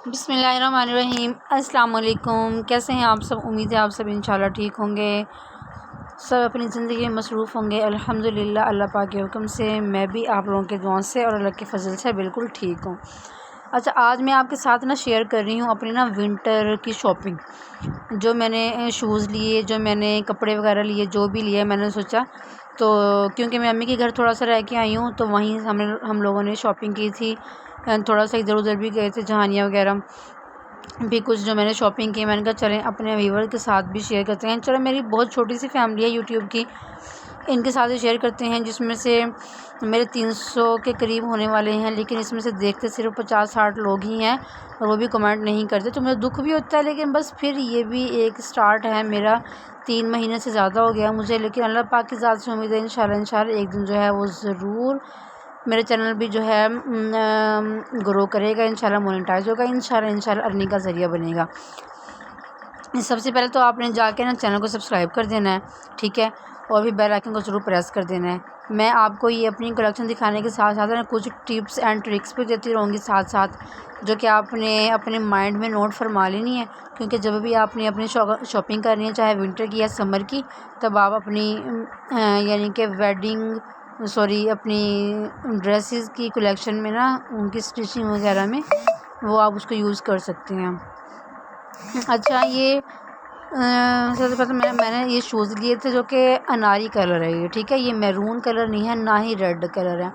بسم اللہ الرحمن الرحیم۔ السلام علیکم، کیسے ہیں آپ سب؟ امید ہے آپ سب انشاءاللہ ٹھیک ہوں گے، سب اپنی زندگی میں مصروف ہوں گے۔ الحمدللہ اللہ پاک کے حکم سے میں بھی آپ لوگوں کے دعاؤں سے اور اللہ کے فضل سے بالکل ٹھیک ہوں۔ اچھا، آج میں آپ کے ساتھ شیئر کر رہی ہوں اپنی ونٹر کی شاپنگ، جو میں نے شوز لیے، جو میں نے کپڑے وغیرہ لیے، جو بھی لیے میں نے سوچا تو کیونکہ میں امی کے گھر تھوڑا سا رہ کے آئی ہوں تو وہیں ہم لوگوں نے شاپنگ کی تھی، تھوڑا سا ادھر ادھر بھی گئے تھے، جہانیاں وغیرہ بھی کچھ جو میں نے شاپنگ کی۔ میں نے کہا چلیں اپنے ویور کے ساتھ بھی شیئر کرتے ہیں۔ چلو، میری بہت چھوٹی سی فیملی ہے یوٹیوب کی، ان کے ساتھ بھی شیئر کرتے ہیں، جس میں سے میرے 300 کے قریب ہونے والے ہیں، لیکن اس میں سے دیکھتے صرف 50-60 لوگ ہی ہیں اور وہ بھی کمنٹ نہیں کرتے، تو مجھے دکھ بھی ہوتا ہے، لیکن بس پھر یہ بھی ایک سٹارٹ ہے میرا۔ 3 مہینے سے زیادہ ہو گیا مجھے، لیکن اللہ پاک کی ذات سے امید ہے انشاءاللہ ایک دن جو ہے وہ ضرور میرے چینل بھی جو ہے گرو کرے گا، انشاءاللہ مونیٹائز ہوگا، انشاءاللہ ارننگ کا ذریعہ بنے گا۔ سب سے پہلے تو آپ نے جا کے چینل کو سبسکرائب کر دینا ہے، ٹھیک ہے، اور بھی بیل آئکن کو ضرور پریس کر دینا ہے۔ میں آپ کو یہ اپنی کلیکشن دکھانے کے ساتھ ساتھ کچھ ٹپس اینڈ ٹرکس بھی دیتی رہوں گی ساتھ ساتھ، جو کہ آپ نے اپنے مائنڈ میں نوٹ فرما لینی ہے، کیونکہ جب بھی آپ نے اپنی شاپنگ کرنی ہے، چاہے ونٹر کی یا سمر کی، تب آپ اپنی یعنی کہ اپنی ڈریسز کی کلیکشن میں ان کی اسٹیچنگ وغیرہ میں وہ آپ اس کو یوز کر سکتے ہیں۔ اچھا، یہ سب سے پہلے میں نے یہ شوز لیے تھے، جو کہ اناری کلر ہے، یہ ٹھیک ہے، یہ میرون کلر نہیں ہے، نہ ہی ریڈ کلر ہے،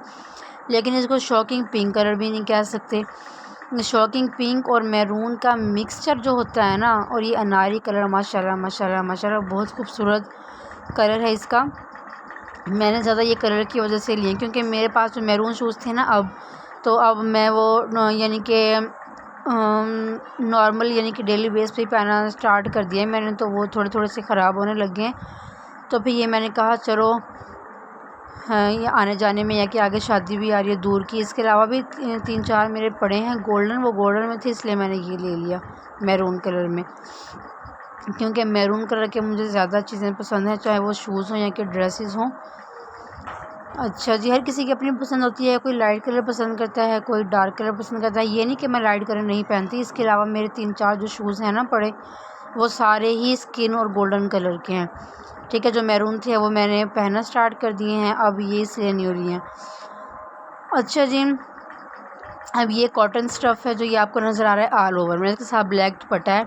لیکن اس کو شاکنگ پنک کلر بھی نہیں کہہ سکتے۔ شاکنگ پنک اور میرون کا مکسچر جو ہوتا ہے نا، اور یہ اناری کلر ماشاءاللہ ماشاءاللہ ماشاءاللہ بہت خوبصورت کلر ہے اس کا۔ میں نے زیادہ یہ کلر کی وجہ سے لیے کیونکہ میرے پاس جو میرون شوز تھے نا، اب میں وہ یعنی کہ نارمل یعنی کہ ڈیلی بیس پہ پہننا سٹارٹ کر دیا ہے میں نے، تو وہ تھوڑے تھوڑے سے خراب ہونے لگے ہیں، تو پھر یہ میں نے کہا چلو یہ آنے جانے میں، یا کہ آگے شادی بھی آ رہی ہے دور کی۔ اس کے علاوہ بھی 3-4 میرے پڑے ہیں گولڈن، وہ گولڈن میں تھے، اس لیے میں نے یہ لے لیا میرون کلر میں، کیونکہ میرون کلر کے مجھے زیادہ چیزیں پسند ہیں، چاہے وہ شوز ہوں یا کہ ڈریسز ہوں۔ اچھا جی، ہر کسی کی اپنی پسند ہوتی ہے، کوئی لائٹ کلر پسند کرتا ہے، کوئی ڈارک کلر پسند کرتا ہے، یہ نہیں کہ میں لائٹ کلر نہیں پہنتی۔ اس کے علاوہ میرے 3-4 جو شوز ہیں پڑے، وہ سارے ہی اسکن اور گولڈن کلر کے ہیں، ٹھیک ہے۔ جو میرون تھے وہ میں نے پہننا سٹارٹ کر دیے ہیں، اب یہ اس لیے نہیں ہو رہی ہیں۔ اچھا جی، اب یہ کاٹن سٹف ہے جو یہ آپ کو نظر آ رہا ہے آل اوور میں، اس کے ساتھ بلیک دوپٹہ ہے۔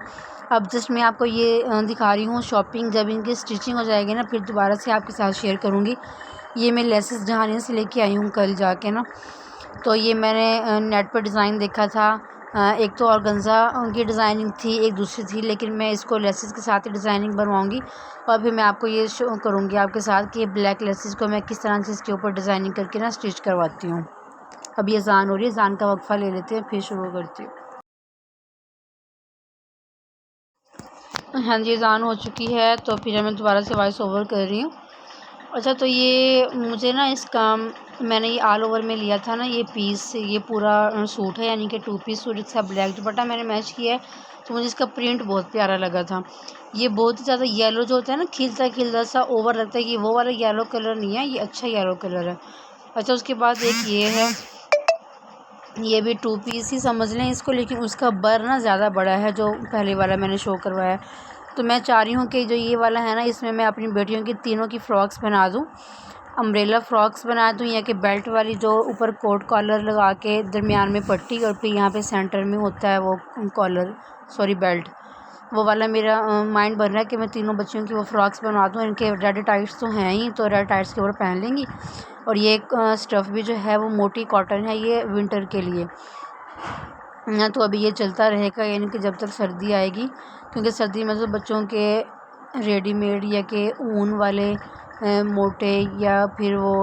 اب جسٹ میں آپ کو یہ دکھا رہی ہوں شاپنگ، جب ان کی اسٹیچنگ ہو جائے گی نا، پھر دوبارہ سے آپ کے ساتھ شیئر کروں گی۔ یہ میں لیسز جہانے سے لے کے آئی ہوں کل جا کے نا، تو یہ میں نے نیٹ پر ڈیزائن دیکھا تھا، ایک تو آرگنزا کی ڈیزائننگ تھی، ایک دوسری تھی، لیکن میں اس کو لیسز کے ساتھ ہی ڈیزائننگ بنواؤں گی، اور پھر میں آپ کو یہ شو کروں گی آپ کے ساتھ کہ بلیک لیسز کو میں کس طرح سے اس کے اوپر ڈیزائننگ کر کے اسٹچ کرواتی ہوں۔ اب یہ اذان ہو رہی ہے، اذان کا وقفہ لے لیتے ہیں، پھر شروع کرتی ہوں۔ ہاں جی، اذان ہو چکی ہے، تو پھر میں دوبارہ سے وائس اوور کر رہی ہوں۔ اچھا، تو یہ مجھے اس کا میں نے یہ آل اوور میں لیا تھا یہ پیس، یہ پورا سوٹ ہے، یعنی کہ 2 پیس سوٹ، اس کا بلیک دوپٹہ میں نے میچ کیا ہے، تو مجھے اس کا پرنٹ بہت پیارا لگا تھا۔ یہ بہت ہی زیادہ یلو جو ہوتا ہے نا، کھلتا سا اوور لگتا ہے، کہ وہ والا یلو کلر نہیں ہے، یہ اچھا یلو کلر ہے۔ اچھا، اس کے بعد ایک یہ ہے، یہ بھی 2 پیس ہی سمجھ لیں اس کو، لیکن اس کا بر زیادہ بڑا ہے جو پہلے والا میں نے شو کروایا ہے، تو میں چاہ رہی ہوں کہ جو یہ والا ہے اس میں اپنی بیٹیوں کی تینوں کی فراکس بنا دوں، امبریلا فراکس بنا دوں، یا کہ بیلٹ والی جو اوپر کوٹ کالر لگا کے درمیان میں پٹی، اور پھر یہاں پہ سینٹر میں ہوتا ہے وہ بیلٹ، وہ والا میرا مائنڈ بن رہا ہے کہ میں تینوں بچیوں کی وہ فراکس بنوا دوں۔ ان کے ریڈ ٹائٹس تو ہیں ہی، تو ریڈ ٹائٹس کے اوپر پہن لیں گی، اور یہ اسٹف بھی جو ہے وہ موٹی کاٹن ہے، یہ ونٹر کے لیے، تو ابھی یہ چلتا رہے گا، یعنی کہ جب تک سردی آئے گی، کیونکہ سردی میں تو بچوں کے ریڈی میڈ یا کہ اون والے موٹے، یا پھر وہ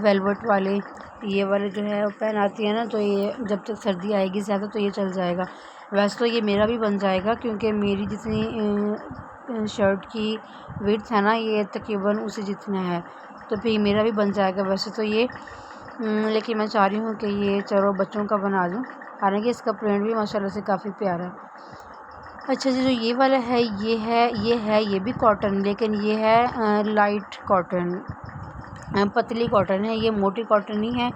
ویلوٹ والے، یہ والے جو ہے وہ پہناتی ہیں نا، تو یہ جب تک سردی آئے گی زیادہ تو یہ چل جائے گا۔ ویسے تو یہ میرا بھی بن جائے گا، کیونکہ میری جتنی شرٹ کی وڈتھ ہے نا، یہ تقریباً اسی جتنا ہے، تو پھر میرا بھی بن جائے گا ویسے تو یہ، لیکن میں چاہ رہی ہوں کہ یہ چلو بچوں کا بنا دوں، حالانکہ اس کا پرنٹ بھی ماشاءاللہ سے کافی پیارا ہے۔ اچھا جی، جو یہ والا ہے یہ بھی کاٹن، لیکن یہ ہے لائٹ کاٹن، پتلی کاٹن ہے، یہ موٹی کاٹن نہیں ہے۔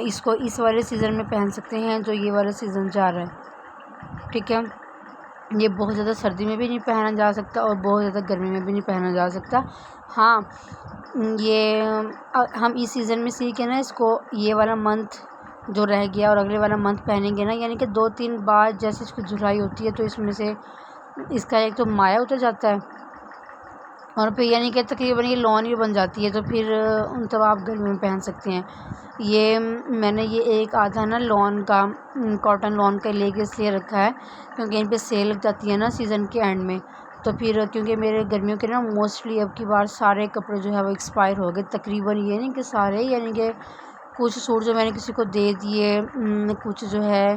اس کو اس والے سیزن میں پہن سکتے ہیں جو یہ والا سیزن جا رہا ہے۔ ٹھیک ہے، یہ بہت زیادہ سردی میں بھی نہیں پہنا جا سکتا اور بہت زیادہ گرمی میں بھی نہیں پہنا جا سکتا۔ ہاں یہ ہم اس سیزن میں سی کے نا اس کو یہ والا منتھ جو رہ گیا اور اگلے والا منتھ پہنیں گے نا، یعنی کہ 2-3 بار جیسے اس کی دھلائی ہوتی ہے تو اس میں سے اس کا ایک تو مائع اتر جاتا ہے اور پھر یعنی کہ تقریباً یہ لون بھی بن جاتی ہے، تو پھر تب آپ گرمی میں پہن سکتے ہیں۔ یہ میں نے یہ ایک آدھا نا لون کا کاٹن لون کا لے کے اس لیے رکھا ہے کیونکہ ان پہ سیل لگ جاتی ہے نا سیزن کے اینڈ میں، تو پھر کیونکہ میرے گرمیوں کے نا موسٹلی اب کی بار سارے کپڑے جو ہے وہ ایکسپائر ہو گئے تقریباً، یہ نہیں کہ سارے، یعنی کہ کچھ سوٹ جو میں نے کسی کو دے دیے، کچھ جو ہے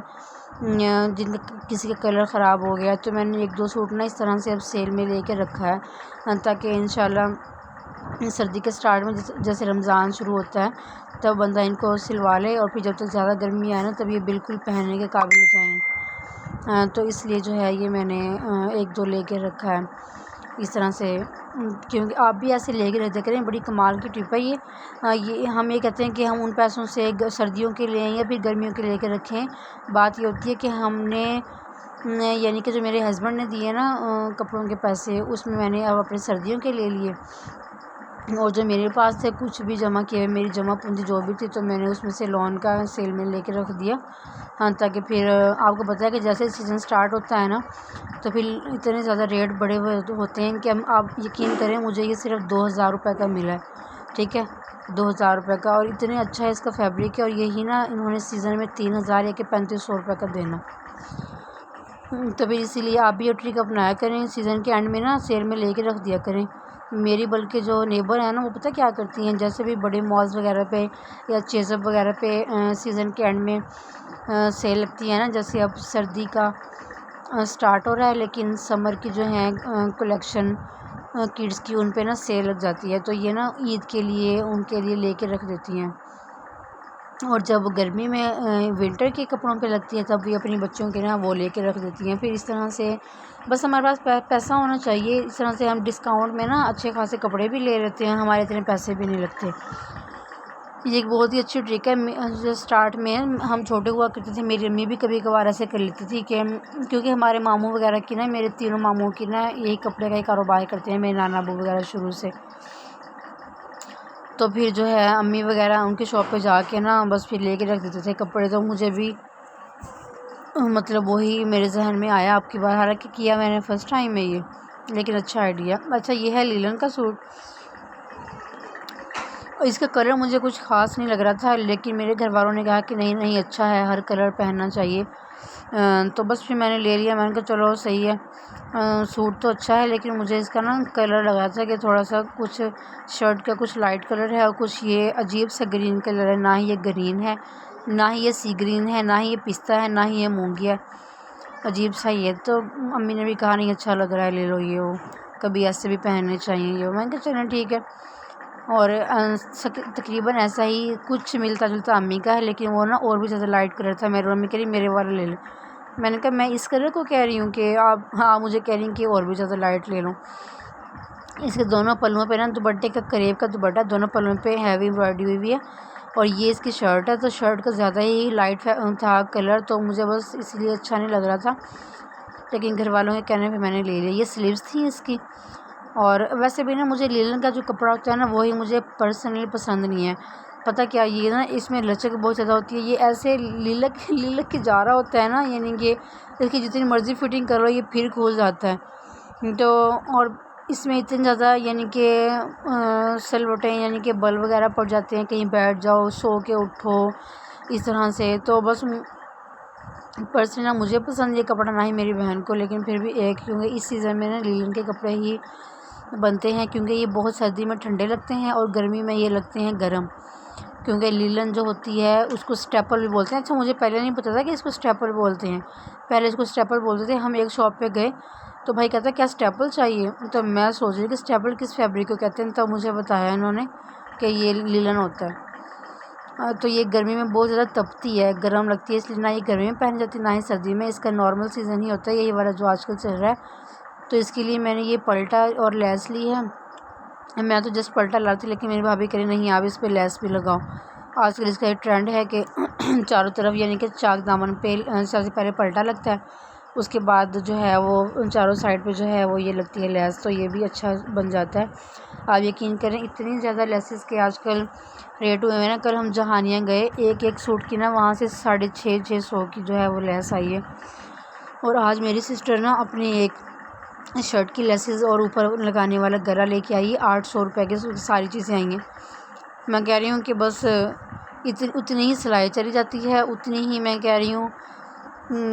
جن کا کسی کا کلر خراب ہو گیا، تو میں نے 1-2 سوٹ نا اس طرح سے اب سیل میں لے کے رکھا ہے تاکہ انشاءاللہ سردی کے سٹارٹ میں جیسے رمضان شروع ہوتا ہے تب بندہ ان کو سلوا لے، اور پھر جب تک زیادہ گرمی آئے نا تب یہ بالکل پہننے کے قابل ہو جائیں۔ تو اس لیے جو ہے یہ میں نے 1-2 لے کے رکھا ہے اس طرح سے، کیونکہ آپ بھی ایسے لے کے رکھتے کریں، بڑی کمال کی ٹپ ہے یہ ہم یہ کہتے ہیں کہ ہم ان پیسوں سے سردیوں کے لیں یا پھر گرمیوں کے لے کے رکھیں۔ بات یہ ہوتی ہے کہ ہم نے یعنی کہ جو میرے ہسبینڈ نے دیے نا کپڑوں کے پیسے، اس میں میں نے اب اپنے سردیوں کے لے لیے، اور جو میرے پاس تھے کچھ بھی جمع کیے، میری جمع پونجی جو بھی تھی، تو میں نے اس میں سے لون کا سیل میں لے کے رکھ دیا تاکہ پھر آپ کو پتہ ہے کہ جیسے سیزن سٹارٹ ہوتا ہے نا تو پھر اتنے زیادہ ریٹ بڑے ہوتے ہیں کہ آپ یقین کریں مجھے یہ صرف 2000 روپے کا ملا ہے، ٹھیک ہے، 2000 روپے کا، اور اتنے اچھا ہے اس کا فیبرک ہے، اور یہی نا انہوں نے سیزن میں 3000 یا کہ 3500 روپے کا دینا، تو پھر اسی لیے آپ بھی یہ ٹرک اپنایا کریں، سیزن کے اینڈ میں نا سیل میں لے کے رکھ دیا کریں۔ میری بلکہ جو نیبر ہیں نا وہ پتہ کیا کرتی ہیں، جیسے بھی بڑے مالز وغیرہ پہ یا چیزب وغیرہ پہ سیزن کے اینڈ میں سیل لگتی ہے نا، جیسے اب سردی کا سٹارٹ ہو رہا ہے لیکن سمر کی جو ہیں کلیکشن کڈس کی ان پہ نا سیل لگ جاتی ہے، تو یہ نا عید کے لیے ان کے لیے لے کے رکھ دیتی ہیں، اور جب گرمی میں ونٹر کے کپڑوں پہ لگتی ہے تب بھی اپنی بچوں کے نا وہ لے کے رکھ دیتی ہیں۔ پھر اس طرح سے بس ہمارے پاس پیسہ ہونا چاہیے، اس طرح سے ہم ڈسکاؤنٹ میں نا اچھے خاصے کپڑے بھی لے لیتے ہیں، ہمارے اتنے پیسے بھی نہیں لگتے۔ یہ ایک بہت ہی اچھی ٹرک ہے، جو اسٹارٹ میں ہم چھوٹے ہوا کرتے تھے، میری امی بھی کبھی کبھار ایسے کر لیتی تھی کہ کیونکہ ہمارے ماموں وغیرہ کی نا، میرے تینوں ماموں کی نا یہی کپڑے کا ہی کاروبار کرتے ہیں، میرے نانا ابو وغیرہ شروع سے، تو پھر جو ہے امی وغیرہ ان کی شاپ پہ جا کے نا بس پھر لے کے رکھ دیتے تھے کپڑے، تو مجھے بھی مطلب وہی میرے ذہن میں آیا آپ کی بار، حالانکہ کیا میں نے فرسٹ ٹائم میں یہ، لیکن اچھا آئیڈیا۔ اچھا یہ ہے لیلن کا سوٹ، اس کا کلر مجھے کچھ خاص نہیں لگ رہا تھا، لیکن میرے گھر والوں نے کہا کہ نہیں اچھا ہے، ہر کلر پہننا چاہیے، تو بس پھر میں نے لے لیا، میں نے کہا چلو صحیح ہے، سوٹ تو اچھا ہے لیکن مجھے اس کا نا کلر لگا تھا کہ تھوڑا سا کچھ شرٹ کا کچھ لائٹ کلر ہے اور کچھ یہ عجیب سا گرین کلر ہے، نہ ہی یہ گرین ہے، نہ ہی یہ سی گرین ہے، نہ ہی یہ پستہ ہے، نہ ہی یہ مونگی ہے، عجیب سا ہی ہے، تو امی نے بھی کہا نہیں اچھا لگ رہا ہے لے لو، یہ وہ کبھی ایسے بھی پہننے چاہیے یہ، میں نے کہا چلیں ٹھیک ہے، اور تقریباً ایسا ہی کچھ ملتا جلتا امی کا ہے، لیکن وہ نا اور بھی زیادہ لائٹ کلر تھا، میری امی کہہ رہی میرے والا لے لے، میں نے کہا میں اس کلر کو کہہ رہی ہوں کہ آپ مجھے کہہ رہی ہیں کہ اور بھی زیادہ لائٹ لے لوں۔ اس کے دونوں پلوؤں پہ نا دوپٹے کا کریب کا دوپٹہ، دونوں پلوؤں پہ ہیوی امبرائڈری ہوئی ہوئی ہے، اور یہ اس کی شرٹ ہے، تو شرٹ کا زیادہ ہی لائٹ تھا کلر، تو مجھے بس اس لیے اچھا نہیں لگ رہا تھا، لیکن گھر والوں کے کہنے پہ میں نے لے لیا۔ یہ سلیوز تھیں اس کی، اور ویسے بھی نا مجھے لیلن کا جو کپڑا ہوتا ہے نا وہی مجھے پرسنلی پسند نہیں ہے، پتہ کیا یہ نا اس میں لچک بہت زیادہ ہوتی ہے، یہ ایسے لیلک کے جا رہا ہوتا ہے نا، یعنی کہ اس کی جتنی مرضی فٹنگ کر لو یہ پھر کھول جاتا ہے، تو اور اس میں اتنے زیادہ یعنی کہ سلوٹیں یعنی کہ بل وغیرہ پڑ جاتے ہیں، کہیں بیٹھ جاؤ سو کے اٹھو اس طرح سے، تو بس پرسنلی نہ مجھے پسند یہ کپڑا نہ ہی میری بہن کو، لیکن پھر بھی ایک کیونکہ اس سیزن میں نا لیلن کے کپڑے ہی بنتے ہیں، کیونکہ یہ بہت سردی میں ٹھنڈے لگتے ہیں اور گرمی میں یہ لگتے ہیں گرم، کیونکہ لیلن جو ہوتی ہے اس کو سٹیپل بھی بولتے ہیں۔ اچھا مجھے پہلے نہیں پتا تھا کہ اس کو سٹیپل بولتے ہیں، پہلے اس کو سٹیپل بولتے تھے، ہم ایک شاپ پہ گئے تو بھائی کہتا ہے کیا سٹیپل چاہیے، تو میں سوچ رہی کہ سٹیپل کس فیبرک کو کہتے ہیں، تو مجھے بتایا انہوں نے کہ یہ لیلن ہوتا ہے، تو یہ گرمی میں بہت زیادہ تپتی ہے، گرم لگتی ہے، اس لیے نہ یہ گرمی میں پہن جاتی نہ ہی سردی میں، اس کا نارمل سیزن ہی ہوتا ہے یہی والا جو آج کل چل رہا ہے، تو اس کے لیے میں نے یہ پلٹا اور لیس لی ہے، میں تو جسٹ پلٹا لاتی، لیکن میری بھابھی کہہ رہی نہیں آپ اس پہ لیس بھی لگاؤ، آج کل اس کا یہ ٹرینڈ ہے کہ چاروں طرف یعنی کہ چاک دامن پہ سب سے پہلے پلٹا لگتا ہے، اس کے بعد جو ہے وہ چاروں سائڈ پہ جو ہے وہ یہ لگتی ہے لیس، تو یہ بھی اچھا بن جاتا ہے۔ آپ یقین کریں اتنی زیادہ لیسز کے آج کل ریٹ ہوئے ہیں نا، کل ہم جہانیاں گئے، ایک سوٹ کی نا وہاں سے 650 کی جو ہے وہ لیس آئی ہے۔ اور آج میری سسٹر نا اپنی ایک شرٹ کی لیسز اور اوپر لگانے والا گلا لے کے آئی، 800 روپے کی ساری چیزیں آئی ہیں۔ میں کہہ رہی ہوں کہ بس اتنی ہی سلائی چلی جاتی ہے، اتنی ہی میں کہہ رہی ہوں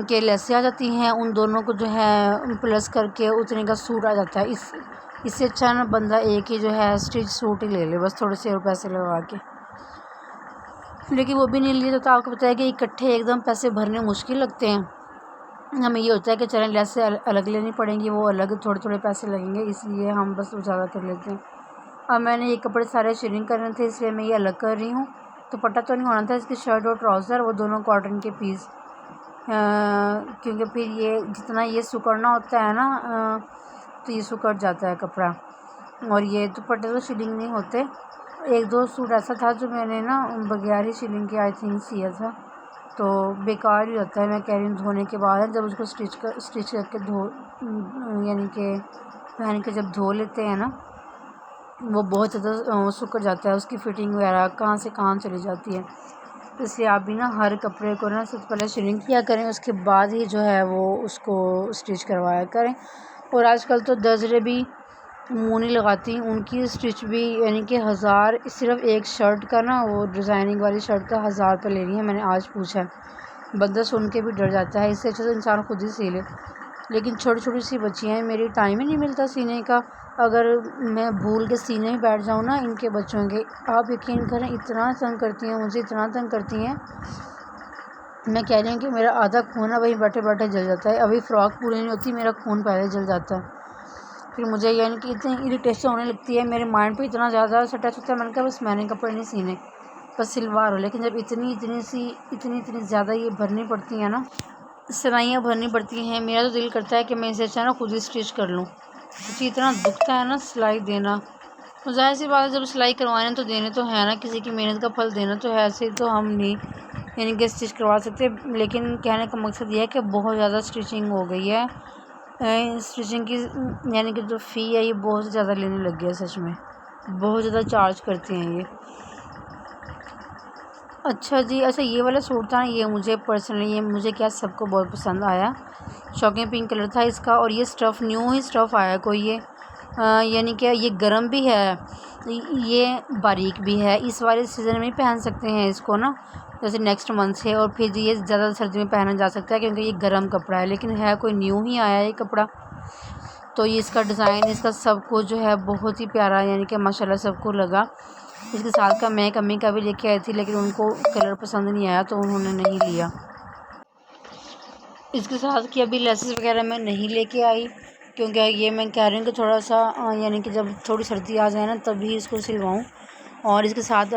کہ لیسیں آ جاتی ہیں، ان دونوں کو جو ہے پلس کر کے اتنے کا سوٹ آ جاتا ہے۔ اس سے اچھا نا بندہ ایک ہی جو ہے اسٹچ سوٹ ہی لے لے، بس تھوڑے سے اور پیسے لگا کے، لیکن وہ بھی نہیں لیے تو آپ کو پتہ ہے کہ اکٹھے ایک دم پیسے بھرنے مشکل لگتے ہیں۔ ہمیں یہ ہوتا ہے کہ چلیں لیسیں الگ لینی پڑیں گی، وہ الگ تھوڑے تھوڑے پیسے لگیں گے، اس لیے ہم بس زیادہ کر لیتے ہیں۔ اب میں نے یہ کپڑے سارے شیئرنگ کرنے تھے، اس لیے میں یہ الگ کر رہی ہوں۔ دوپٹہ تو نہیں ہونا تھا، اس کی شرٹ اور ٹراؤزر وہ دونوں کاٹن کے پیس، کیونکہ پھر یہ جتنا یہ سکڑنا ہوتا ہے نا تو یہ سکڑ جاتا ہے کپڑا، اور یہ دوپٹے تو شیلنگ نہیں ہوتے۔ ایک دو سوٹ ایسا تھا جو میں نے نا بغیر ہی شیلنگ کے آئی تھنک سیا تھا، تو بیکار ہی ہوتا ہے۔ میں کہہ رہی ہوں دھونے کے بعد جب اس کو اسٹچ کر کے یعنی کہ پہن کے جب دھو لیتے ہیں نا، وہ بہت زیادہ سکڑ جاتا ہے، اس کی فٹنگ وغیرہ کہاں سے کہاں چلی جاتی ہے۔ اس لیے آپ بھی نا ہر کپڑے کو نا سب سے پہلے شیلنگ کیا کریں، اس کے بعد ہی جو ہے وہ اس کو اسٹچ کروایا کریں۔ اور آج کل تو درزییں بھی منہ نہیں لگاتی، ان کی اسٹچ بھی یعنی کہ 1000 صرف ایک شرٹ کا نا، وہ ڈیزائننگ والی شرٹ کا 1000 روپے لے رہی ہے۔ میں نے آج پوچھا، بندہ سن کے بھی ڈر جاتا ہے، اس سے اچھا تو انسان خود ہی سی لے۔ لیکن چھوٹی چھوٹی سی بچیاں ہیں، میری ٹائم ہی نہیں ملتا سینے کا، اگر میں بھول کے سینے ہی بیٹھ جاؤں نا ان کے بچوں کے، آپ یقین کریں اتنا تنگ کرتی ہیں مجھے، اتنا تنگ کرتی ہیں، میں کہہ رہی ہوں کہ میرا آدھا خون نا وہیں بیٹھے بیٹھے جل جاتا ہے۔ ابھی فراک پوری نہیں ہوتی میرا خون پہلے جل جاتا ہے، پھر مجھے یعنی کہ اتنی اریٹیشن ہونے لگتی ہے، میرے مائنڈ پہ اتنا زیادہ سٹا ہوتا ہے، میں نے کہا بس میں نے کپڑے نہیں سینے، بس سلوار ہو۔ لیکن جب اتنی زیادہ یہ بھرنی پڑتی ہیں نا، سلائیاں بھرنی پڑتی ہیں، میرا تو دل کرتا ہے کہ میں اسے اچھا نا خود ہی اسٹچ کر لوں، کیونکہ اتنا دکھتا ہے نا سلائی دینا۔ تو ظاہر سی بات ہے جب سلائی کروانے تو دینے تو ہے نا، کسی کی محنت کا پھل دینا تو ہے، ایسے تو ہم نہیں یعنی کہ اسٹچ کروا سکتے۔ لیکن کہنے کا مقصد یہ ہے کہ بہت زیادہ اسٹچنگ ہو گئی ہے، اسٹچنگ کی یعنی کہ جو فی ہے یہ بہت زیادہ لینے لگ گیا ہے، سچ میں بہت زیادہ چارج کرتے ہیں یہ۔ اچھا جی، اچھا یہ والا سوٹ تھا نا، یہ مجھے پرسنلی یہ مجھے کیا سب کو بہت پسند آیا، شوقین پنک کلر تھا اس کا، اور یہ اسٹف نیو ہی اسٹف آیا کوئی یہ یعنی کہ یہ گرم بھی ہے، یہ باریک بھی ہے، اس والے سیزن میں پہن سکتے ہیں اس کو نا، جیسے نیکسٹ منتھ سے، اور پھر یہ زیادہ سردی میں پہنا جا سکتا ہے کیونکہ یہ گرم کپڑا ہے، لیکن ہے کوئی نیو ہی آیا ہے یہ کپڑا۔ تو یہ اس کا ڈیزائن اس کا سب کو جو ہے بہت ہی پیارا یعنی کہ ماشاءاللہ سب کو لگا۔ اس کے ساتھ کا میں امی کا بھی لے کے آئی تھی، لیکن ان کو کلر پسند نہیں آیا تو انہوں نے نہیں لیا۔ اس کے ساتھ کی ابھی لیسز وغیرہ میں نہیں لے کے آئی، کیونکہ یہ میں کہہ رہی ہوں کہ تھوڑا سا یعنی کہ جب تھوڑی سردی آ جائے نا تبھی اس کو سلواؤں۔ اور اس کے ساتھ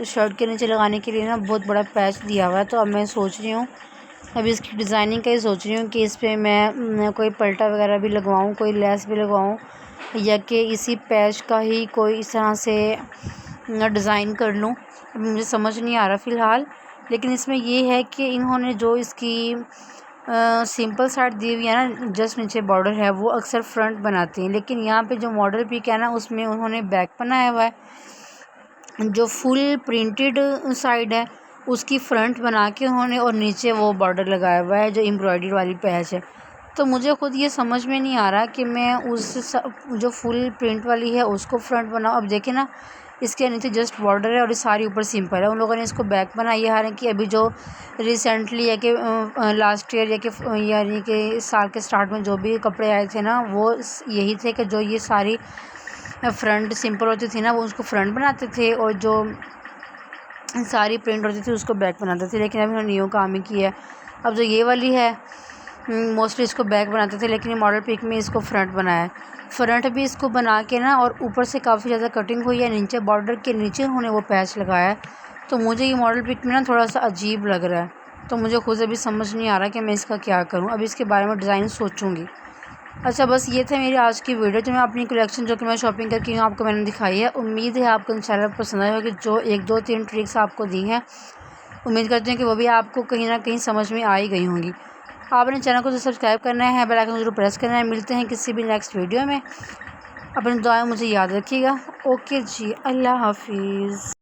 شرٹ کے نیچے لگانے کے لیے نا بہت بڑا پیچ دیا ہوا ہے، تو اب میں سوچ رہی ہوں ابھی اس کی ڈیزائننگ کا ہی سوچ رہی ہوں کہ اس پہ میں کوئی پلٹا وغیرہ بھی لگواؤں، کوئی لیس بھی لگواؤں، یا کہ اسی پیچ کا ہی کوئی اس طرح سے ڈیزائن کر لوں، ابھی مجھے سمجھ نہیں آ رہا فی الحال۔ لیکن اس میں یہ ہے کہ انہوں نے جو اس کی سمپل سائڈ دی ہوئی ہے نا، جسٹ نیچے بارڈر ہے، وہ اکثر فرنٹ بناتے ہیں، لیکن یہاں پہ جو ماڈل پک ہے نا اس میں انہوں نے بیک بنایا ہوا ہے، جو فل پرنٹڈ سائڈ ہے اس کی فرنٹ بنا کے انہوں نے، اور نیچے وہ بارڈر لگایا ہوا ہے جو امبرائڈری والی پیچ ہے۔ تو مجھے خود یہ سمجھ میں نہیں آ رہا کہ میں اس جو فل پرنٹ والی ہے اس کو فرنٹ بناؤں۔ اب دیکھیں نا اس کے نیچے جسٹ بارڈر ہے اور یہ ساری اوپر سمپل ہے، ان لوگوں نے اس کو بیک بنائی ہے، حالانکہ ابھی جو ریسنٹلی ہے کہ لاسٹ ایئر یا کہ یعنی کہ اس سال کے سٹارٹ میں جو بھی کپڑے آئے تھے نا وہ یہی تھے کہ جو یہ ساری فرنٹ سمپل ہوتی تھی نا وہ اس کو فرنٹ بناتے تھے، اور جو ساری پرنٹ ہوتی تھی اس کو بیک بناتے تھے، لیکن ابھی انہوں نے نیو کام ہی کیا ہے۔ اب جو یہ والی ہے موسٹلی اس کو بیک بناتے تھے، لیکن یہ ماڈل پک میں اس کو فرنٹ بنایا ہے۔ فرنٹ بھی اس کو بنا کے نا اور اوپر سے کافی زیادہ کٹنگ ہوئی ہے، نیچے بارڈر کے نیچے انہوں نے وہ پیچ لگایا ہے، تو مجھے یہ ماڈل پک میں نا تھوڑا سا عجیب لگ رہا ہے، تو مجھے خود ابھی سمجھ نہیں آ رہا کہ میں اس کا کیا کروں، ابھی اس کے بارے میں ڈیزائن سوچوں گی۔ اچھا بس یہ تھے میری آج کی ویڈیو، جو میں اپنی کلیکشن جو کہ میں شاپنگ کر کے آپ کو میں نے دکھائی ہے، امید ہے آپ کو انشاءاللہ پسند آئے ہوگی۔ جو 1 2 3 ٹرکس آپ کو دی ہیں امید کرتی ہوں کہ وہ بھی آپ کو کہیں نہ کہیں سمجھ میں آ ہی گئی ہوں گی۔ آپ نے چینل کو سبسکرائب کرنا ہے، بیل آئکن ضرور پریس کرنا ہے۔ ملتے ہیں کسی بھی نیکسٹ ویڈیو میں، اپنی دعائیں مجھے یاد رکھیے گا۔ اوکے جی، اللہ حافظ۔